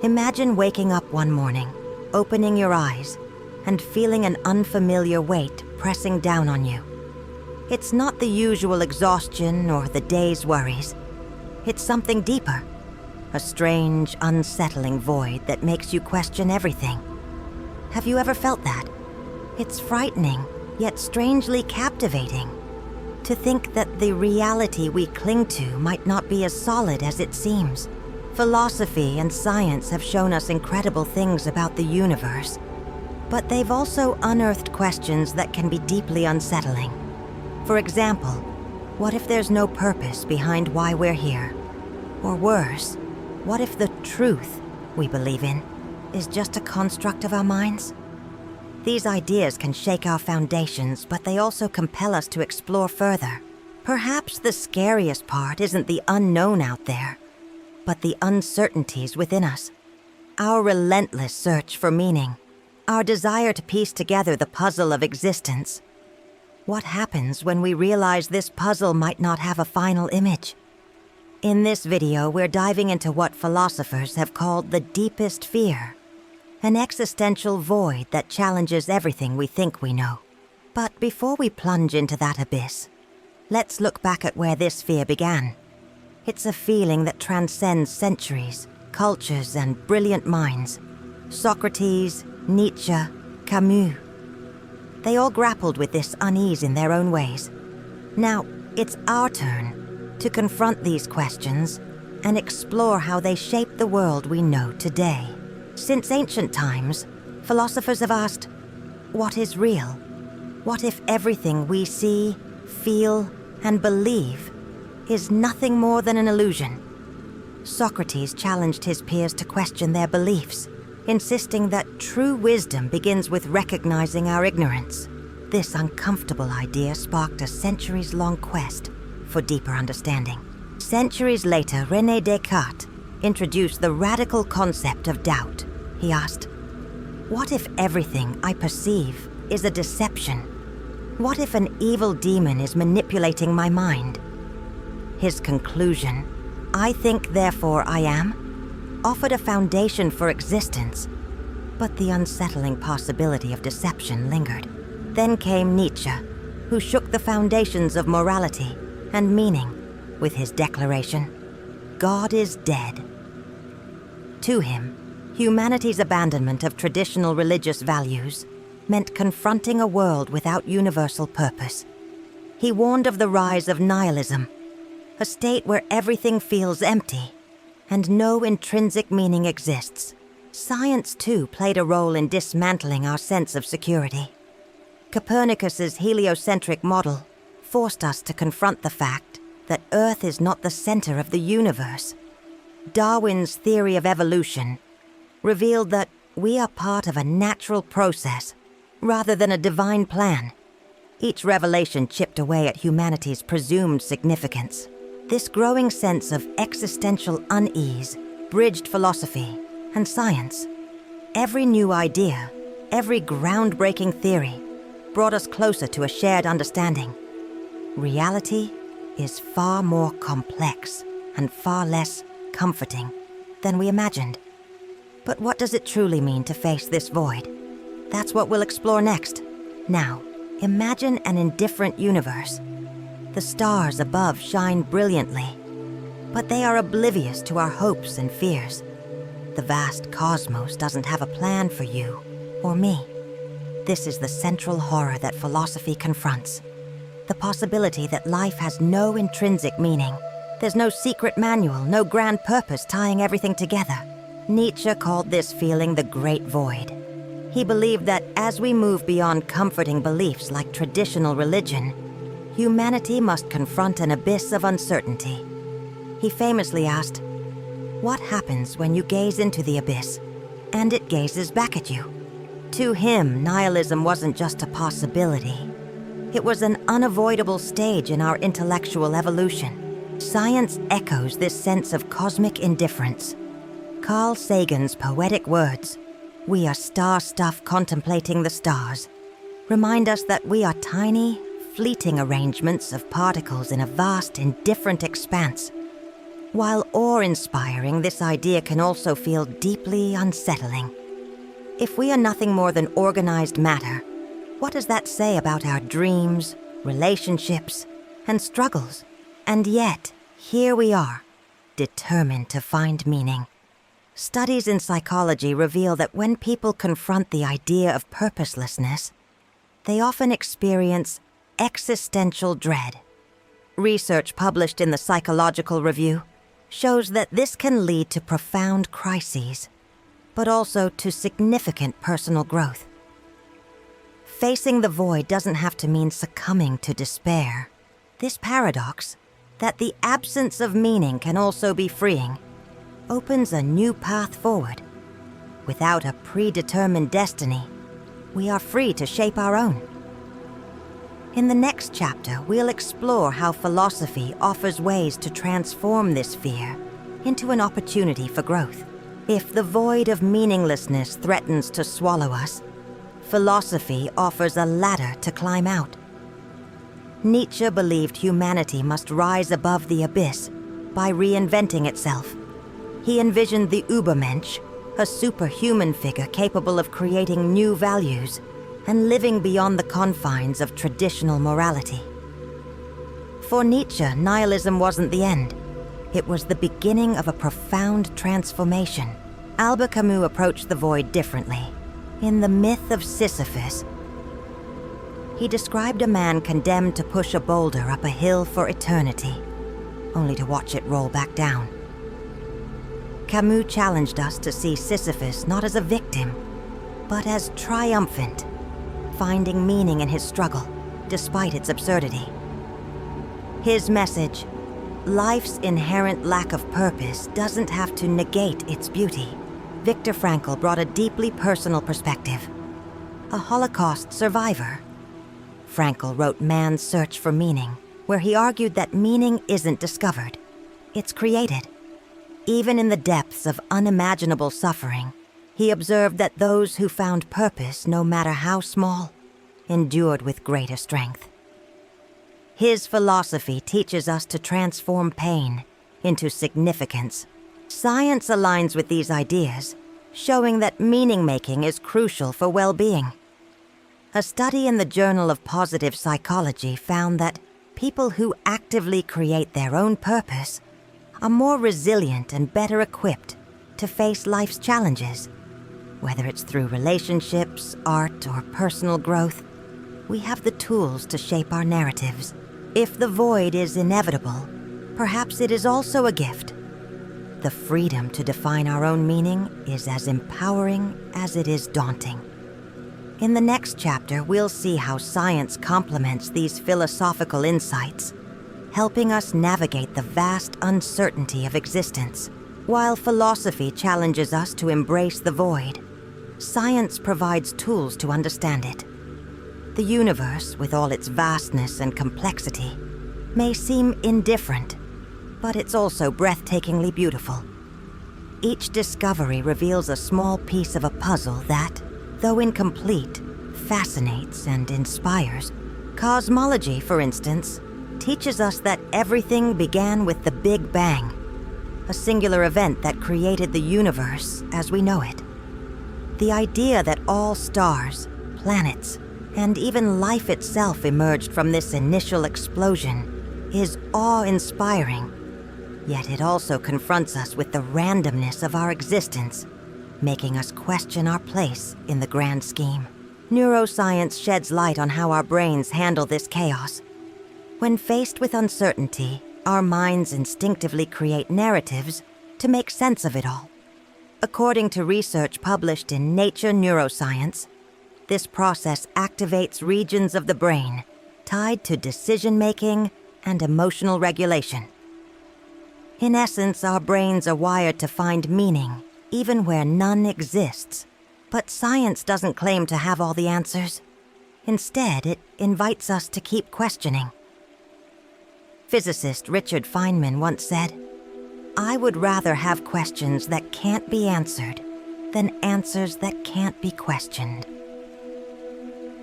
Imagine waking up one morning, opening your eyes, and feeling an unfamiliar weight pressing down on you. It's not the usual exhaustion or the day's worries. It's something deeper, a strange, unsettling void that makes you question everything. Have you ever felt that? It's frightening, yet strangely captivating. To think that the reality we cling to might not be as solid as it seems. Philosophy and science have shown us incredible things about the universe, but they've also unearthed questions that can be deeply unsettling. For example, what if there's no purpose behind why we're here? Or worse, what if the truth we believe in is just a construct of our minds? These ideas can shake our foundations, but they also compel us to explore further. Perhaps the scariest part isn't the unknown out there, but the uncertainties within us. Our relentless search for meaning, our desire to piece together the puzzle of existence. What happens when we realize this puzzle might not have a final image? In this video, we're diving into what philosophers have called the deepest fear, an existential void that challenges everything we think we know. But before we plunge into that abyss, let's look back at where this fear began. It's a feeling that transcends centuries, cultures, and brilliant minds. Socrates, Nietzsche, Camus. They all grappled with this unease in their own ways. Now, it's our turn to confront these questions and explore how they shape the world we know today. Since ancient times, philosophers have asked, what is real? What if everything we see, feel, and believe is nothing more than an illusion? Socrates challenged his peers to question their beliefs, insisting that true wisdom begins with recognizing our ignorance. This uncomfortable idea sparked a centuries-long quest for deeper understanding. Centuries later, René Descartes introduced the radical concept of doubt. He asked, what if everything I perceive is a deception? What if an evil demon is manipulating my mind? His conclusion, I think, therefore I am, offered a foundation for existence, but the unsettling possibility of deception lingered. Then came Nietzsche, who shook the foundations of morality and meaning with his declaration, God is dead. To him, humanity's abandonment of traditional religious values meant confronting a world without universal purpose. He warned of the rise of nihilism, a state where everything feels empty and no intrinsic meaning exists. Science, too, played a role in dismantling our sense of security. Copernicus's heliocentric model forced us to confront the fact that Earth is not the center of the universe. Darwin's theory of evolution revealed that we are part of a natural process rather than a divine plan. Each revelation chipped away at humanity's presumed significance. This growing sense of existential unease bridged philosophy and science. Every new idea, every groundbreaking theory brought us closer to a shared understanding. Reality is far more complex and far less comforting than we imagined. But what does it truly mean to face this void? That's what we'll explore next. Now, imagine an indifferent universe. The stars above shine brilliantly, but they are oblivious to our hopes and fears. The vast cosmos doesn't have a plan for you or me. This is the central horror that philosophy confronts. The possibility that life has no intrinsic meaning. There's no secret manual, no grand purpose tying everything together. Nietzsche called this feeling the Great Void. He believed that as we move beyond comforting beliefs like traditional religion, humanity must confront an abyss of uncertainty. He famously asked, what happens when you gaze into the abyss and it gazes back at you? To him, nihilism wasn't just a possibility. It was an unavoidable stage in our intellectual evolution. Science echoes this sense of cosmic indifference. Carl Sagan's poetic words, "We are star-stuff contemplating the stars," remind us that we are tiny, fleeting arrangements of particles in a vast, indifferent expanse. While awe-inspiring, this idea can also feel deeply unsettling. If we are nothing more than organized matter, what does that say about our dreams, relationships, and struggles? And yet, here we are, determined to find meaning. Studies in psychology reveal that when people confront the idea of purposelessness, they often experience existential dread. Research published in the Psychological Review shows that this can lead to profound crises, but also to significant personal growth. Facing the void doesn't have to mean succumbing to despair. This paradox, that the absence of meaning can also be freeing, opens a new path forward. Without a predetermined destiny, we are free to shape our own. In the next chapter, we'll explore how philosophy offers ways to transform this fear into an opportunity for growth. If the void of meaninglessness threatens to swallow us, philosophy offers a ladder to climb out. Nietzsche believed humanity must rise above the abyss by reinventing itself. He envisioned the Übermensch, a superhuman figure capable of creating new values and living beyond the confines of traditional morality. For Nietzsche, nihilism wasn't the end. It was the beginning of a profound transformation. Albert Camus approached the void differently. In The Myth of Sisyphus, he described a man condemned to push a boulder up a hill for eternity, only to watch it roll back down. Camus challenged us to see Sisyphus not as a victim, but as triumphant, finding meaning in his struggle, despite its absurdity. His message, life's inherent lack of purpose doesn't have to negate its beauty. Viktor Frankl brought a deeply personal perspective. A Holocaust survivor, Frankl wrote Man's Search for Meaning, where he argued that meaning isn't discovered, it's created. Even in the depths of unimaginable suffering, he observed that those who found purpose, no matter how small, endured with greater strength. His philosophy teaches us to transform pain into significance. Science aligns with these ideas, showing that meaning-making is crucial for well-being. A study in the Journal of Positive Psychology found that people who actively create their own purpose are more resilient and better equipped to face life's challenges. Whether it's through relationships, art, or personal growth, we have the tools to shape our narratives. If the void is inevitable, perhaps it is also a gift. The freedom to define our own meaning is as empowering as it is daunting. In the next chapter, we'll see how science complements these philosophical insights, helping us navigate the vast uncertainty of existence. While philosophy challenges us to embrace the void, science provides tools to understand it. The universe, with all its vastness and complexity, may seem indifferent, but it's also breathtakingly beautiful. Each discovery reveals a small piece of a puzzle that, though incomplete, fascinates and inspires. Cosmology, for instance, teaches us that everything began with the Big Bang, a singular event that created the universe as we know it. The idea that all stars, planets, and even life itself emerged from this initial explosion is awe-inspiring, yet it also confronts us with the randomness of our existence, making us question our place in the grand scheme. Neuroscience sheds light on how our brains handle this chaos. When faced with uncertainty, our minds instinctively create narratives to make sense of it all. According to research published in Nature Neuroscience, this process activates regions of the brain tied to decision-making and emotional regulation. In essence, our brains are wired to find meaning, even where none exists. But science doesn't claim to have all the answers. Instead, it invites us to keep questioning. Physicist Richard Feynman once said, "I would rather have questions that can't be answered than answers that can't be questioned."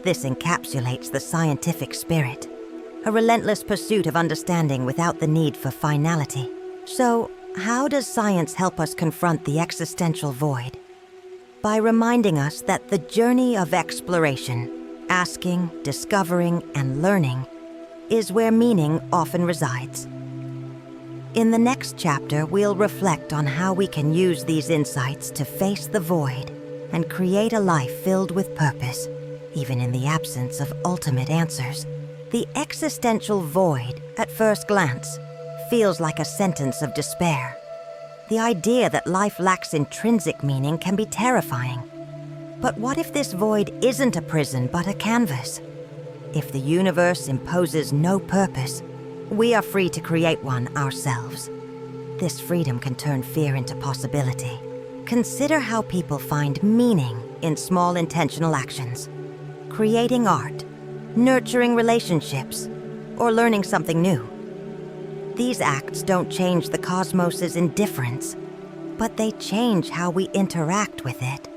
This encapsulates the scientific spirit, a relentless pursuit of understanding without the need for finality. So, how does science help us confront the existential void? By reminding us that the journey of exploration, asking, discovering, and learning, is where meaning often resides. In the next chapter, we'll reflect on how we can use these insights to face the void and create a life filled with purpose, even in the absence of ultimate answers. The existential void, at first glance, feels like a sentence of despair. The idea that life lacks intrinsic meaning can be terrifying. But what if this void isn't a prison but a canvas? If the universe imposes no purpose, we are free to create one ourselves. This freedom can turn fear into possibility. Consider how people find meaning in small intentional actions. Creating art, nurturing relationships, or learning something new. These acts don't change the cosmos's indifference, but they change how we interact with it.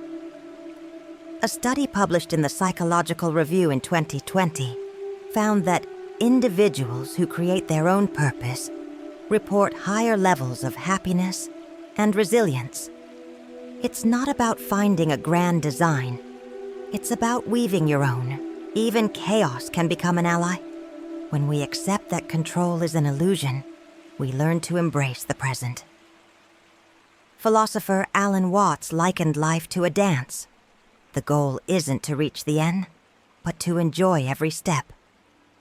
A study published in the Psychological Review in 2020 found that individuals who create their own purpose report higher levels of happiness and resilience. It's not about finding a grand design. It's about weaving your own. Even chaos can become an ally. When we accept that control is an illusion, we learn to embrace the present. Philosopher Alan Watts likened life to a dance. The goal isn't to reach the end, but to enjoy every step.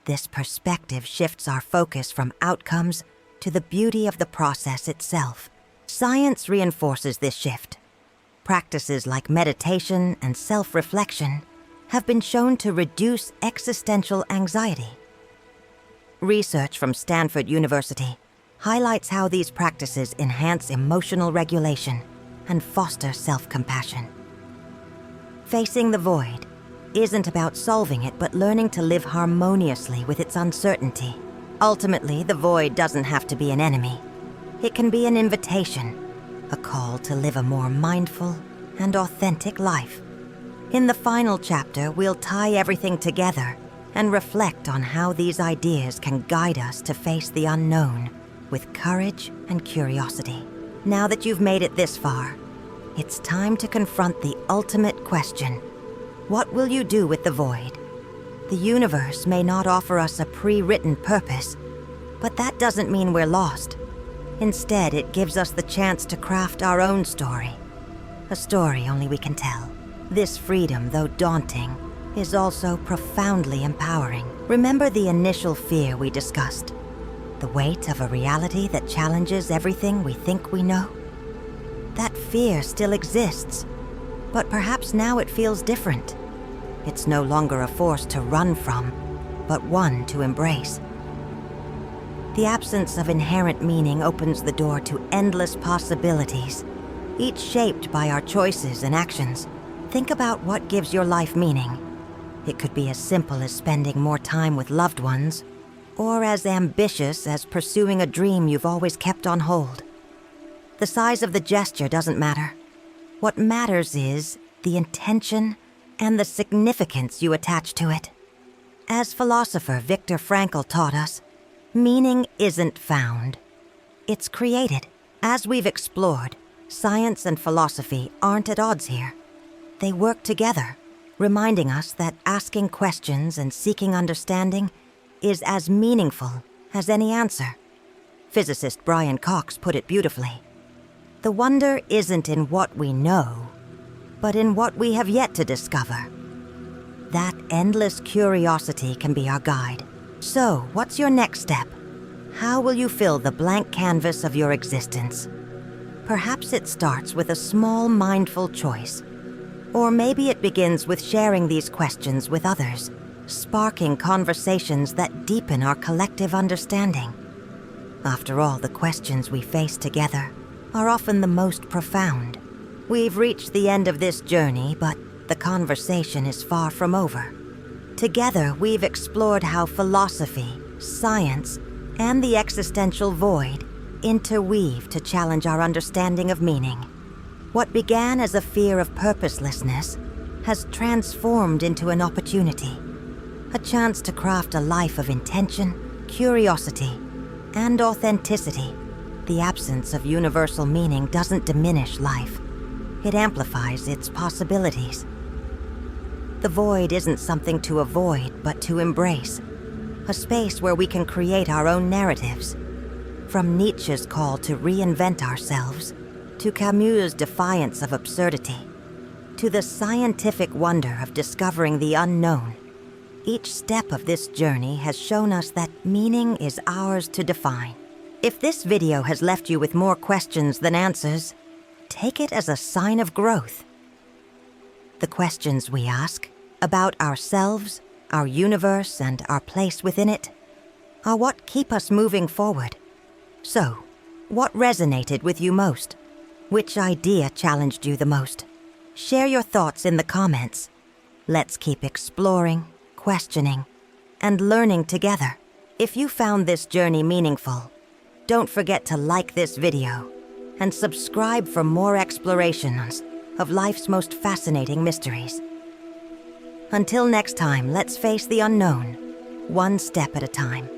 This perspective shifts our focus from outcomes to the beauty of the process itself. Science reinforces this shift. Practices like meditation and self-reflection have been shown to reduce existential anxiety. Research from Stanford University highlights how these practices enhance emotional regulation and foster self-compassion. Facing the void isn't about solving it, but learning to live harmoniously with its uncertainty. Ultimately, the void doesn't have to be an enemy. It can be an invitation, a call to live a more mindful and authentic life. In the final chapter, we'll tie everything together and reflect on how these ideas can guide us to face the unknown with courage and curiosity. Now that you've made it this far, it's time to confront the ultimate question. What will you do with the void? The universe may not offer us a pre-written purpose, but that doesn't mean we're lost. Instead, it gives us the chance to craft our own story. A story only we can tell. This freedom, though daunting, is also profoundly empowering. Remember the initial fear we discussed? The weight of a reality that challenges everything we think we know? That fear still exists, but perhaps now it feels different. It's no longer a force to run from, but one to embrace. The absence of inherent meaning opens the door to endless possibilities, each shaped by our choices and actions. Think about what gives your life meaning. It could be as simple as spending more time with loved ones, or as ambitious as pursuing a dream you've always kept on hold. The size of the gesture doesn't matter. What matters is the intention and the significance you attach to it. As philosopher Viktor Frankl taught us, meaning isn't found. It's created. As we've explored, science and philosophy aren't at odds here. They work together, reminding us that asking questions and seeking understanding is as meaningful as any answer. Physicist Brian Cox put it beautifully. The wonder isn't in what we know, but in what we have yet to discover. That endless curiosity can be our guide. So, what's your next step? How will you fill the blank canvas of your existence? Perhaps it starts with a small mindful choice. Or maybe it begins with sharing these questions with others, sparking conversations that deepen our collective understanding. After all, the questions we face together are often the most profound. We've reached the end of this journey, but the conversation is far from over. Together, we've explored how philosophy, science, and the existential void interweave to challenge our understanding of meaning. What began as a fear of purposelessness has transformed into an opportunity, a chance to craft a life of intention, curiosity, and authenticity. The absence of universal meaning doesn't diminish life. It amplifies its possibilities. The void isn't something to avoid, but to embrace. A space where we can create our own narratives. From Nietzsche's call to reinvent ourselves, to Camus' defiance of absurdity, to the scientific wonder of discovering the unknown. Each step of this journey has shown us that meaning is ours to define. If this video has left you with more questions than answers, take it as a sign of growth. The questions we ask about ourselves, our universe, and our place within it are what keep us moving forward. So, what resonated with you most? Which idea challenged you the most? Share your thoughts in the comments. Let's keep exploring, questioning, and learning together. If you found this journey meaningful, don't forget to like this video and subscribe for more explorations of life's most fascinating mysteries. Until next time, let's face the unknown, one step at a time.